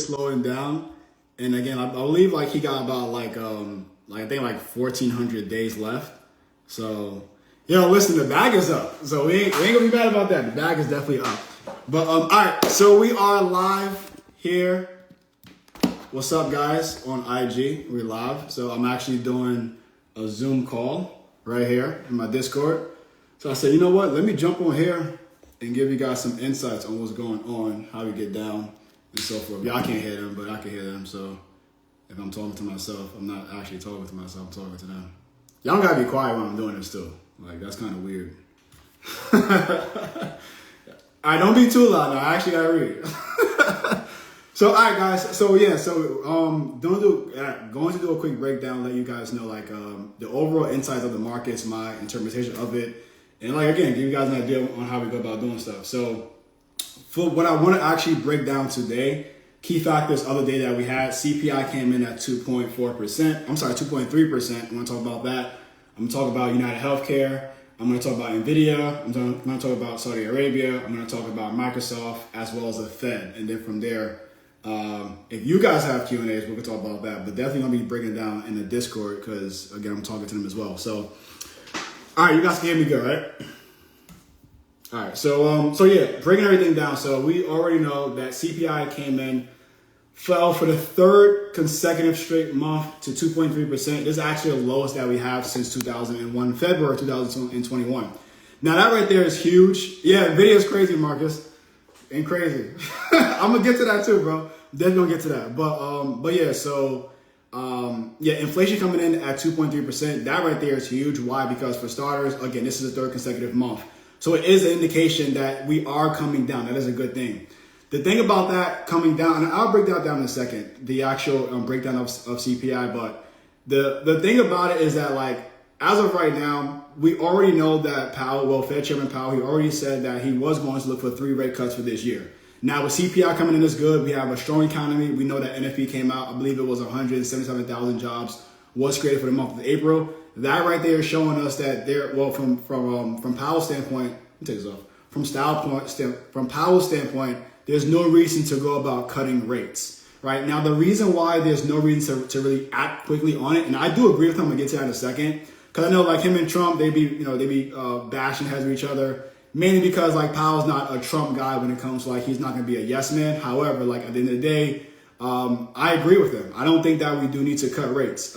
slowing down. And again, I believe like he got about like I think like 1,400 days left. So listen, the bag is up. So we ain't gonna be mad about that. The bag is definitely up. But all right, so we are live here. What's up, guys? On IG, we're live. So I'm actually doing a Zoom call right here in my Discord. So I said, you know what? Let me jump on here and give you guys some insights on what's going on, how we get down, and so forth. Y'all can't hear them, but I can hear them. So if I'm talking to myself, I'm not actually talking to myself. I'm talking to them. Y'all gotta be quiet when I'm doing this too. Like, that's kind of weird. All right, don't be too loud now. I actually gotta read. So, all right, guys. So, going to do a quick breakdown, let you guys know, like, the overall insights of the markets, my interpretation of it, and, like, again, give you guys an idea on how we go about doing stuff. So, for what I want to actually break down today, key factors of the day that we had, CPI came in at 2.4%. I'm sorry, 2.3%. I'm going to talk about that. I'm going to talk about United Healthcare. I'm going to talk about NVIDIA. I'm going to talk about Saudi Arabia. I'm going to talk about Microsoft, as well as the Fed. And then from there, if you guys have Q&As, we can talk about that. But definitely going to be breaking it down in the Discord because, again, I'm talking to them as well. So, all right, you guys can hear me good, right? All right, so breaking everything down. So we already know that CPI came in, fell for the third consecutive straight month to 2.3%. This is actually the lowest that we have since 2001, February 2021. Now that right there is huge. Yeah, video is crazy, Marcus. Ain't crazy. I'm gonna get to that too, bro. Definitely gonna get to that. But inflation coming in at 2.3%. That right there is huge. Why? Because for starters, again, this is the third consecutive month. So it is an indication that we are coming down. That is a good thing. The thing about that coming down, and I'll break that down in a second, the actual breakdown of CPI, but the thing about it is that, like, as of right now, we already know that Fed Chairman Powell, he already said that he was going to look for 3 rate cuts for this year. Now, with CPI coming in this good, we have a strong economy. We know that NFP came out. I believe it was 177,000 jobs was created for the month of April. That right there is showing us that from Powell's standpoint, let me take this off. From Powell's standpoint, there's no reason to go about cutting rates. Right now, the reason why there's no reason to really act quickly on it, and I do agree with him. I'm gonna get to that in a second, because I know, like, him and Trump, they be bashing heads of each other, mainly because, like, Powell's not a Trump guy when it comes to, like, he's not gonna be a yes man. However, like, at the end of the day, I agree with him. I don't think that we do need to cut rates.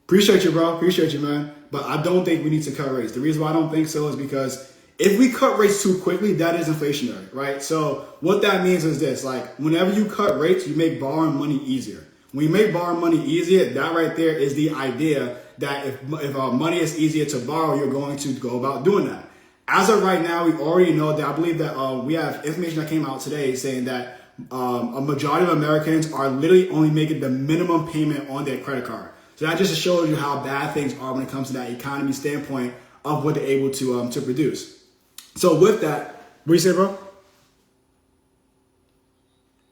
Appreciate you, bro. Appreciate you, man. But I don't think we need to cut rates. The reason why I don't think so is because if we cut rates too quickly, that is inflationary, right? So what that means is this: like, whenever you cut rates, you make borrowing money easier. When you make borrowing money easier, that right there is the idea that if money is easier to borrow, you're going to go about doing that. As of right now, we already know that. I believe that we have information that came out today saying that a majority of Americans are literally only making the minimum payment on their credit card. So that just shows you how bad things are when it comes to that economy standpoint of what they're able to produce. So with that, what do you say, bro?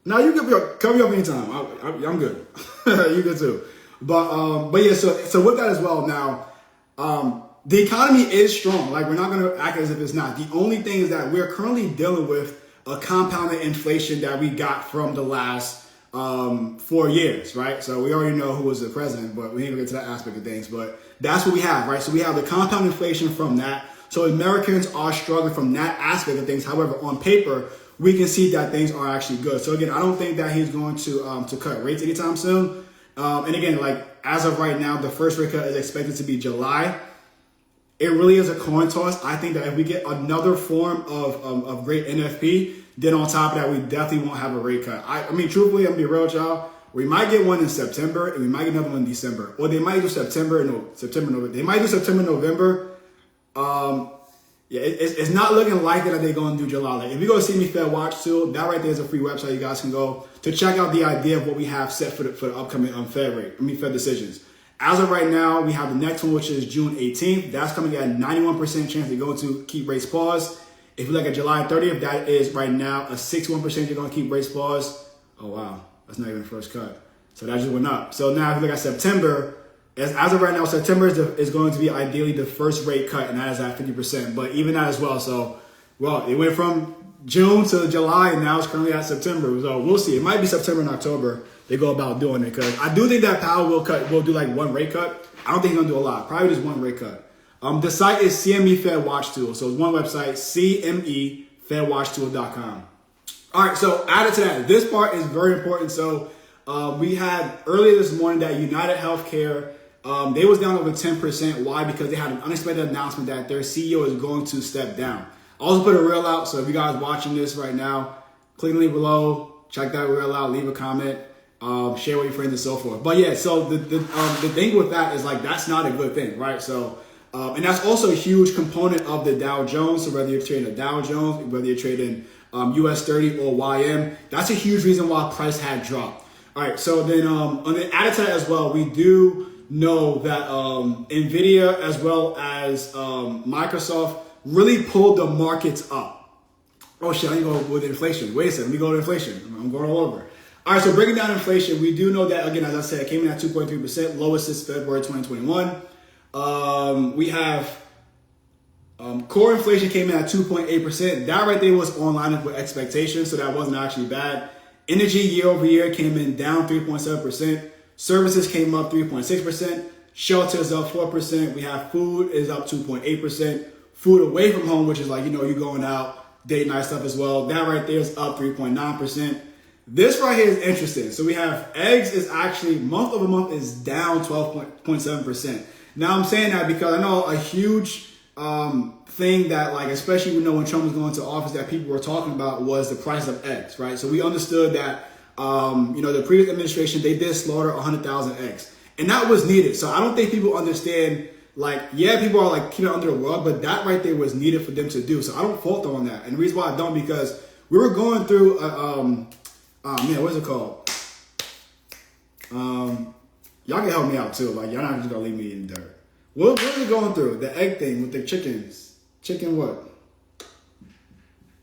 No, you can cover me up anytime. I'm good. You good too. But yeah. So with that as well. Now, the economy is strong. Like, we're not going to act as if it's not. The only thing is that we're currently dealing with a compounded inflation that we got from the last 4 years, right? So we already know who was the president, but we ain't gonna get to that aspect of things. But that's what we have, right? So we have the compound inflation from that. So Americans are struggling from that aspect of things. However, on paper, we can see that things are actually good. So again, I don't think that he's going to cut rates anytime soon. And again, like, as of right now, the first rate cut is expected to be July. It really is a coin toss. I think that if we get another form of great NFP, then on top of that, we definitely won't have a rate cut. I mean, truthfully, I'm gonna be real with y'all. We might get one in September, and we might get another one in December, or they might do September, November. They might do September, November. It's not looking likely that they're going to do July. Like, if you go see me Fed Watch too, that right there is a free website you guys can go to check out the idea of what we have set for the upcoming Fed decisions. As of right now, we have the next one, which is June 18th. That's coming at 91% chance they're going to keep rates paused. If you look at July 30th, that is right now a 61% they're going to keep rates paused. Oh, wow. That's not even the first cut. So that just went up. So now if you look at September, as of right now, September is going to be ideally the first rate cut, and that is at 50%. But even that as well. So, well, it went from June to July, and now it's currently at September. So we'll see. It might be September and October they go about doing it, because I do think that Powell will do like one rate cut. I don't think he's gonna do a lot. Probably just one rate cut. The site is CME Fed Watch Tool. So it's one website, CMEFedWatchTool.com. All right, so added to that, this part is very important. So we had earlier this morning that United Healthcare, they was down over 10%. Why? Because they had an unexpected announcement that their CEO is going to step down. I also put a reel out, so if you guys watching this right now, click the link below, check that reel out, leave a comment, share with your friends and so forth. But yeah, so the thing with that is like, that's not a good thing, right? So, and that's also a huge component of the Dow Jones. So whether you're trading a Dow Jones, whether you're trading US 30 or YM, that's a huge reason why price had dropped. All right, so then on the added to that as well, we do know that NVIDIA as well as Microsoft really pulled the markets up. Oh shit, I need to go with inflation. Wait a second, let me go to inflation. I'm going all over. All right, so breaking down inflation, we do know that, again, as I said, it came in at 2.3%, lowest since February 2021. We have core inflation came in at 2.8%. That right there was on line with expectations, so that wasn't actually bad. Energy year over year came in down 3.7%. Services came up 3.6%. Shelter is up 4%. We have food is up 2.8%. Food away from home, which is like, you're going out, date night stuff as well. That right there is up 3.9%. This right here is interesting. So we have eggs is actually month over month is down 12.7%. Now I'm saying that because I know a huge thing that, like, especially when Trump was going to office, that people were talking about was the price of eggs, right? So we understood that, the previous administration, they did slaughter 100,000 eggs, and that was needed. So I don't think people understand, like, yeah, people are like keeping it under the rug, but that right there was needed for them to do. So I don't fault them on that. And the reason why I don't, because we were going through, what is it called? Y'all can help me out too. Like, y'all not just gonna leave me in the dirt. What are we going through? The egg thing with the chickens. Chicken what?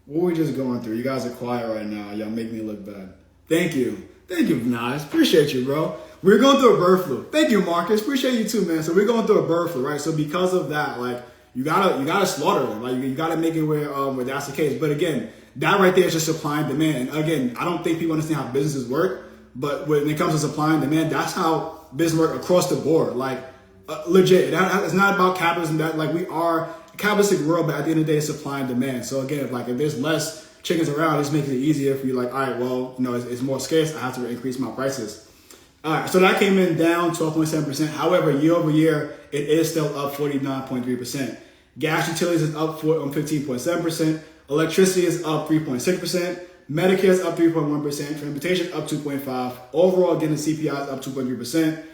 What are we just going through? You guys are quiet right now. Y'all make me look bad. Thank you. Thank you, Nas. Appreciate you, bro. We're going through a bird flu. Thank you, Marcus. Appreciate you too, man. So we're going through a bird flu, right? So because of that, like, you gotta slaughter them. Like, you gotta make it where that's the case. But again, that right there is just supply and demand. And again, I don't think people understand how businesses work, but when it comes to supply and demand, that's how business work across the board. Like, legit. It's not about capitalism. That, like, we are a capitalistic world, but at the end of the day, it's supply and demand. So again, if there's less chickens around, it just makes it easier for you. Like, all right, well, it's more scarce. I have to increase my prices. All right, so that came in down 12.7%. However, year over year, it is still up 49.3%. Gas utilities is up 15.7%. Electricity is up 3.6%. Medicare is up 3.1%. Transportation up 2.5%. Overall, again, the CPI is up 2.3%.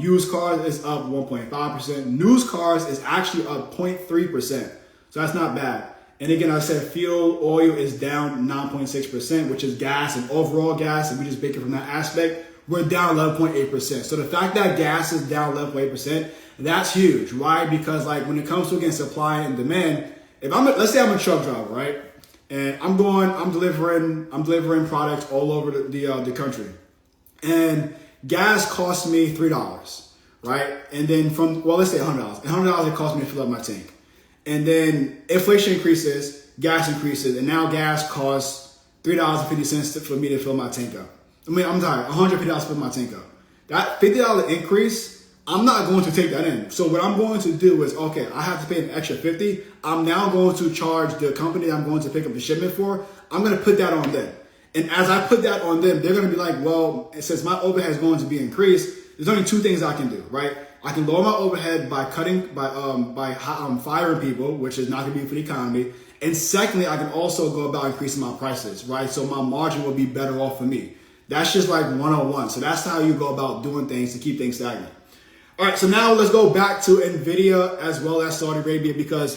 Used cars is up 1.5%. News cars is actually up 0.3%. So that's not bad. And again, I said fuel oil is down 9.6%, which is gas and overall gas. And we just make it from that aspect. We're down 11.8%. So the fact that gas is down 11.8%, that's huge. Why? Because, like, when it comes to, again, supply and demand, let's say I'm a truck driver, right? And I'm delivering products all over the country. And gas costs me $3, right? And then let's say $100. $100 it costs me to fill up my tank. And then inflation increases, gas increases, and now gas costs $3.50 for me to fill my tank up. I'm sorry, $150 to fill my tank up. That $50 increase, I'm not going to take that in. So what I'm going to do is, okay, I have to pay an extra $50. I'm now going to charge the company I'm going to pick up the shipment for. I'm going to put that on them. And as I put that on them, they're going to be like, well, since my overhead is going to be increased, there's only two things I can do, right? I can lower my overhead by firing people, which is not going to be for the economy. And secondly, I can also go about increasing my prices, right? So my margin will be better off for me. That's just like 101. So that's how you go about doing things to keep things stagnant. All right, so now let's go back to NVIDIA as well as Saudi Arabia, because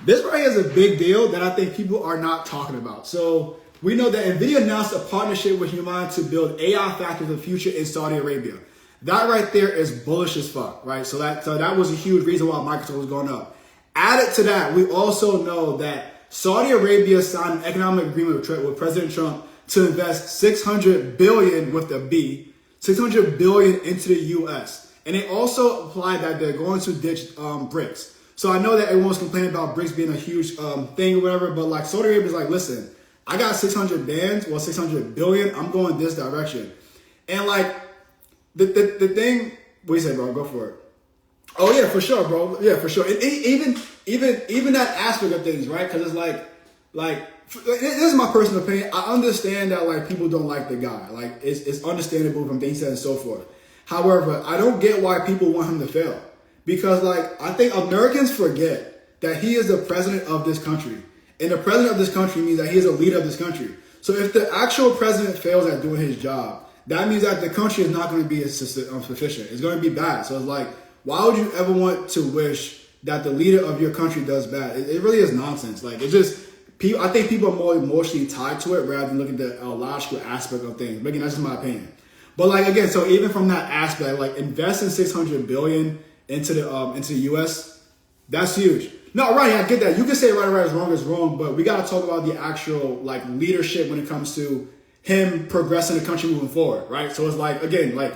this right here is a big deal that I think people are not talking about. So we know that NVIDIA announced a partnership with Human to build AI factories of the future in Saudi Arabia. That right there is bullish as fuck, right? So that was a huge reason why Microsoft was going up. Added to that, we also know that Saudi Arabia signed an economic agreement with President Trump to invest $600 billion with the B, $600 billion into the U.S. And they also applied that they're going to ditch BRICS. So I know that everyone's complaining about BRICS being a huge thing or whatever, but like Saudi Arabia is like, listen, I got 600 bands, well, 600 billion. I'm going this direction. And like the thing, what do you say, bro? Go for it. Oh yeah, for sure, bro. Yeah, for sure. And even that aspect of things, right? Because it's like this is my personal opinion. I understand that like people don't like the guy. Like it's understandable from things and so forth. However, I don't get why people want him to fail. Because like I think Americans forget that he is the president of this country. And the president of this country means that he is a leader of this country. So if the actual president fails at doing his job, that means that the country is not going to be sufficient. It's going to be bad. So it's like, why would you ever want to wish that the leader of your country does bad? It really is nonsense. Like it's just, I think people are more emotionally tied to it rather than looking at the logical aspect of things. But again, that's just my opinion. But like again, so even from that aspect, like investing $600 billion into the U.S., that's huge. No, right, I get that. You can say right is wrong, but we got to talk about the actual like leadership when it comes to him progressing the country moving forward, right? So it's like again, like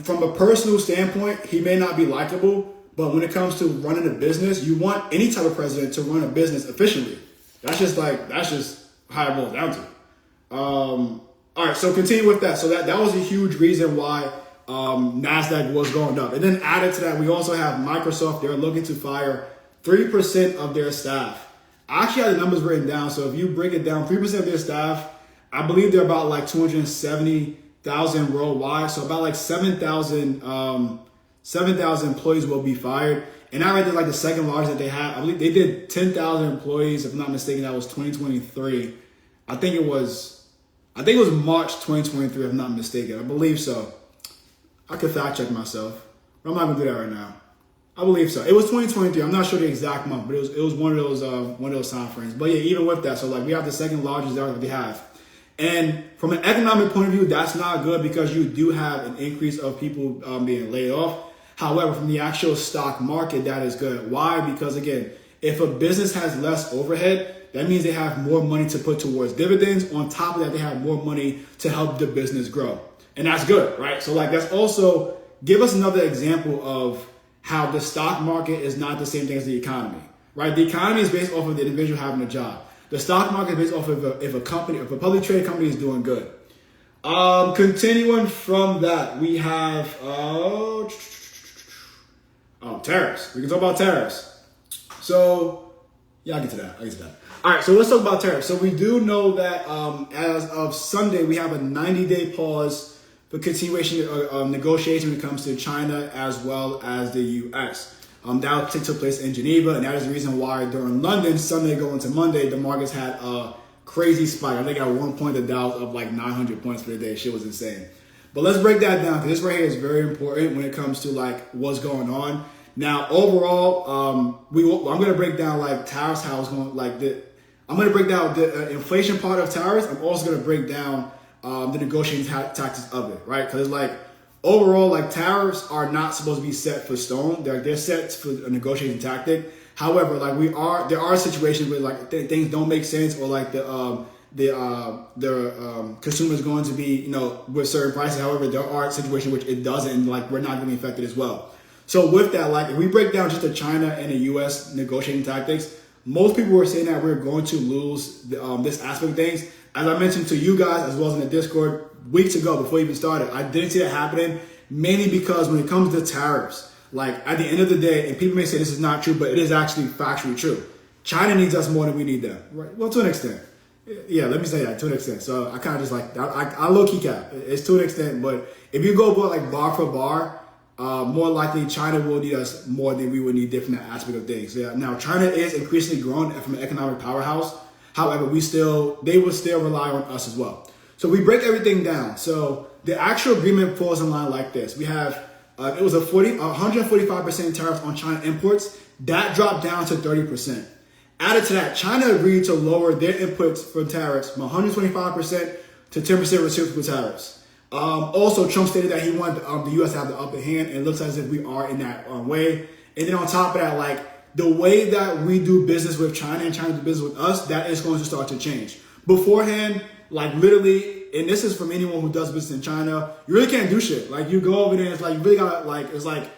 from a personal standpoint, he may not be likable, but when it comes to running a business, you want any type of president to run a business efficiently. That's just how it boils down to. All right, so continue with that. So that was a huge reason why NASDAQ was going up. And then added to that, we also have Microsoft. They're looking to fire 3% of their staff. I actually have the numbers written down. So if you break it down, 3% of their staff, I believe they're about like 270,000 worldwide. So about like 7,000 employees will be fired. And I read that like the second largest that they have. I believe they did 10,000 employees. If I'm not mistaken, that was 2023. I think it was March 2023, if I'm not mistaken. I believe so. I could fact check myself, but I'm not gonna do that right now. I believe so. It was 2023. I'm not sure the exact month, but it was one of those time frames. But yeah, even with that, so like we have the second largest that they have, and from an economic point of view, that's not good because you do have an increase of people being laid off. However, from the actual stock market, that is good. Why? Because again, if a business has less overhead, that means they have more money to put towards dividends. On top of that, they have more money to help the business grow. And that's good, right? So like that's also, give us another example of how the stock market is not the same thing as the economy, right? The economy is based off of the individual having a job. The stock market is based off of if a publicly traded company is doing good. Continuing from that, we have tariffs. We can talk about tariffs. So yeah, I'll get to that. All right, so let's talk about tariffs. So we do know that as of Sunday, we have a 90-day pause for continuation of negotiation when it comes to China as well as the U.S. That took place in Geneva, and that is the reason why during London, Sunday going to Monday, the markets had a crazy spike. I think at one point the Dow was up like 900 points for the day. Shit was insane. But let's break that down because this right here is very important when it comes to like what's going on. Now, overall, I'm going to break down like tariffs, how it's going, I'm going to break down the inflation part of tariffs. I'm also going to break down the negotiating tactics of it, right? Because like overall, like tariffs are not supposed to be set for stone. They're set for a negotiating tactic. However, like there are situations where like things don't make sense, or like the consumer is going to be, with certain prices. However, there are situations which it doesn't, and like we're not going to be affected as well. So with that, like if we break down just the China and the U.S. negotiating tactics, most people were saying that we're going to lose this aspect of things. As I mentioned to you guys, as well as in the Discord weeks ago before we even started, I didn't see that happening, mainly because when it comes to tariffs, like at the end of the day, and people may say this is not true, but it is actually factually true. China needs us more than we need them, right? Well, to an extent. Yeah, let me say that, to an extent. So I kind of just like, I low-key cap. It's to an extent, but if you go like bar for bar, more likely China will need us more than we would need different aspect of things. Yeah. Now, China is increasingly growing from an economic powerhouse. However, they will still rely on us as well. So we break everything down. So the actual agreement falls in line like this. We have, it was a 145% tariff on China imports. That dropped down to 30%. Added to that, China agreed to lower their inputs for tariffs from 125% to 10% reciprocal tariffs. Also, Trump stated that he wanted the U.S. to have the upper hand, and it looks as if we are in that way. And then on top of that, like the way that we do business with China and China do business with us, that is going to start to change. Beforehand, like literally, and this is from anyone who does business in China, you really can't do shit. Like you go over there, it's like you really gotta like, it's like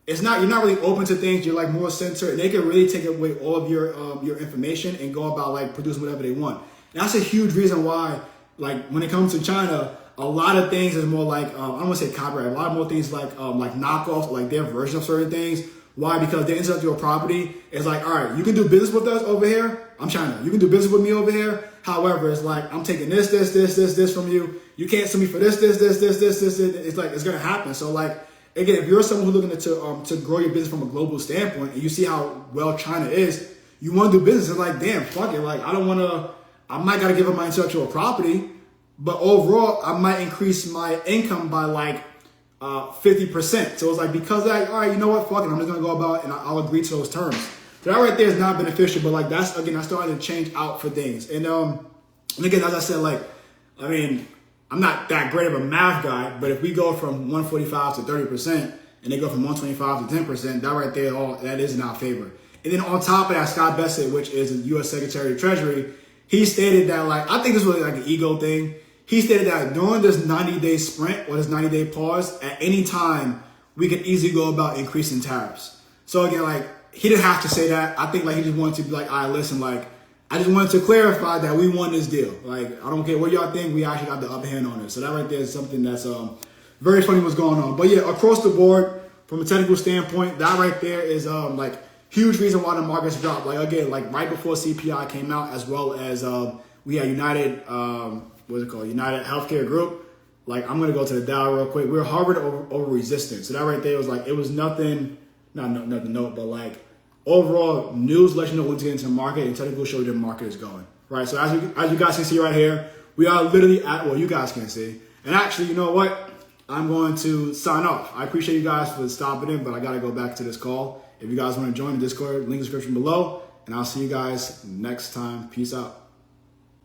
you're not really open to things. You're like more censored, and they can really take away all of your information and go about like producing whatever they want. And that's a huge reason why, like when it comes to China, a lot of things is more like I don't want to say copyright. A lot more things like knockoffs, like their version of certain things. Why? Because their intellectual property is like, all right, you can do business with us over here. I'm China. You can do business with me over here. However, it's like I'm taking this from you. You can't sue me for this. It's like it's gonna happen. So like again, if you're someone who's looking to grow your business from a global standpoint, and you see how well China is, you want to do business. It's like, damn, fuck it. Like I might gotta give up my intellectual property, but overall, I might increase my income by like 50%. So it's like, because like, all right, you know what, fuck it, I'm just gonna go about and I'll agree to those terms. So that right there is not beneficial, but like that's starting to change out for things. And again, as I said, like, I mean, I'm not that great of a math guy, but if we go from 145 to 30% and they go from 125 to 10%, that right there, that is in our favor. And then on top of that, Scott Bessent, which is the U.S. Secretary of Treasury, he stated that, like, I think this was like an ego thing. He stated that during this 90-day sprint or this 90-day pause, at any time, we could easily go about increasing tariffs. So again, like, he didn't have to say that. I think like he just wanted to be like, all right, listen, like, I just wanted to clarify that we won this deal. Like, I don't care what y'all think, we actually got the upper hand on it. So that right there is something that's very funny what's going on. But yeah, across the board, from a technical standpoint, that right there is like huge reason why the markets dropped. Like again, like right before CPI came out, as well as we had United, United Healthcare Group. Like, I'm gonna go to the Dow real quick. We were hovered over resistance. So that right there was like, it was nothing, nothing to note, but like overall news let you know what's getting into the market, and technical show you the market is going. Right. So as you guys can see right here, we are literally at, well, you guys can see. And actually, you know what? I'm going to sign off. I appreciate you guys for stopping in, but I gotta go back to this call. If you guys want to join the Discord, link in the description below, and I'll see you guys next time. Peace out.